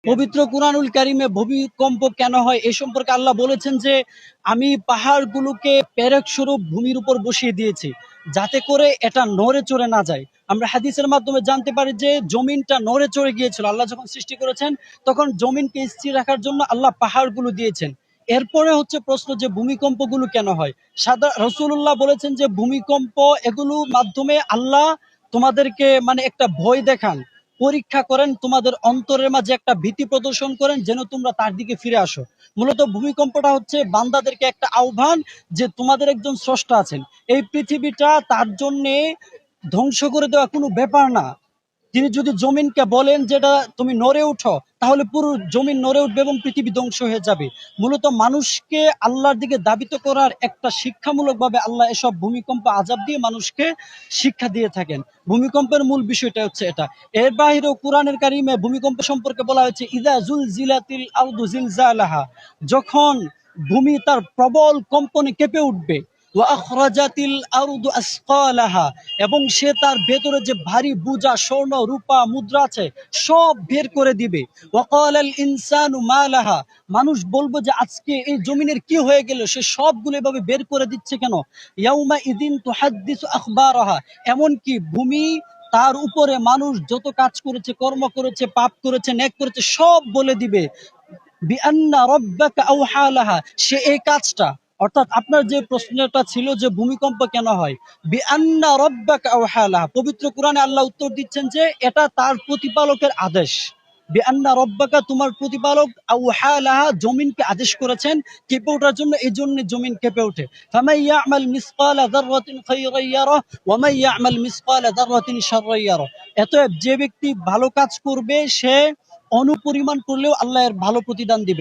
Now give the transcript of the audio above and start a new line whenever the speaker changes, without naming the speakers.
পবিত্র কুরআনুল কারীমে ভূমিকম্প কেন হয় এ সম্পর্কে আল্লাহ বলেছেন যে আমি পাহাড়গুলোকে পেরেক স্বরূপ ভূমির উপর বসিয়ে দিয়েছি যাতে করে এটা নড়ে চড়ে না যায়। আমরা হাদিসের মাধ্যমে জানতে পারি যে জমিনটা নড়ে চড়ে গিয়েছিল, আল্লাহ যখন সৃষ্টি করেছেন তখন জমিনকে স্থির রাখার জন্য আল্লাহ পাহাড়গুলো দিয়েছেন। এরপরে হচ্ছে প্রশ্ন যে ভূমিকম্পগুলো কেন হয়। রাসূলুল্লাহ বলেছেন যে ভূমিকম্প এগুলোর মাধ্যমে আল্লাহ তোমাদেরকে মানে একটা ভয় দেখান, পরীক্ষা করেন, তোমাদের অন্তরের মাঝে একটা ভীতি প্রদর্শন করেন যেন তোমরা তার দিকে ফিরে আসো। মূলত ভূমিকম্পটা হচ্ছে বান্দাদেরকে একটা আহ্বান যে তোমাদের একজন স্রষ্টা আছেন, এই পৃথিবীটা তার জন্যে ধ্বংস করে দেওয়া কোনো ব্যাপার না। তিনি যদি জমিনকে বলেন যেটা তুমি নড়ে উঠো, তাহলে পুরো জমিন নড়ে উঠবে এবং পৃথিবী ধ্বংস হয়ে যাবে। মূলত মানুষকে আল্লাহর দিকে দাবিত করার একটা শিক্ষামূলক ভাবে আল্লাহ এসব ভূমিকম্প আযাব দিয়ে মানুষকে শিক্ষা দিয়ে থাকেন। ভূমিকম্পের মূল বিষয়টা হচ্ছে এটা। এর বাহিরেও কোরআনের কারিমে ভূমিকম্প সম্পর্কে বলা হয়েছে ইযা জুলজিলাতিল আরদু জিলজালাহা, যখন ভূমি তার প্রবল কম্পনে কেঁপে উঠবে। ওয়া আখরাজাতিল আরদু আসকালাহা, এবং সে তার ভেতরে যে ভারী বোঝা স্বর্ণ রূপা মুদ্রা আছে সব বের করে দিবে। ওয়াকালাল ইনসানু মা লাহা, মানুষ বলবো যে আজকে এই জমিনের কি হয়ে গেল, সে সবগুলো এভাবে বের করে দিচ্ছে কেন। ইয়াউমা ইদিন তুহাদ্দিসু আখবারাহা, এমন কি ভূমি তার উপরে মানুষ যত কাজ করেছে, কর্ম করেছে, পাপ করেছে, নেক করেছে সব বলে দিবে। বিআন্না রাব্বাকা আওহা লাহা, সে এই কাজটা, অর্থাৎ আপনার যে প্রশ্নটা ছিল যে ভূমিকম্প কেন হয়, বিআন্না রাব্বাকা আওহা লাহা, পবিত্র কোরআনে আল্লাহ উত্তর দিচ্ছেন যে এটা তার প্রতিপালকের আদেশ। বিআন্না রাব্বাকা, তোমার প্রতিপালক, আওহা লাহা, জমিনকে আদেশ করেছেন কেঁপে ওঠার জন্য, এই জন্য জমিন কেঁপে ওঠে। ফামান ইয়ামাল মিসকালা যাররাতিন খায়রান ইয়ারাহ ওয়া মান ইয়ামাল মিসকালা যাররাতিন শাররান ইয়ারাহ, অতএব যে ব্যক্তি ভালো কাজ করবে সে অনুপরিমাণ করলেও আল্লাহ এর ভালো প্রতিদান দিবে।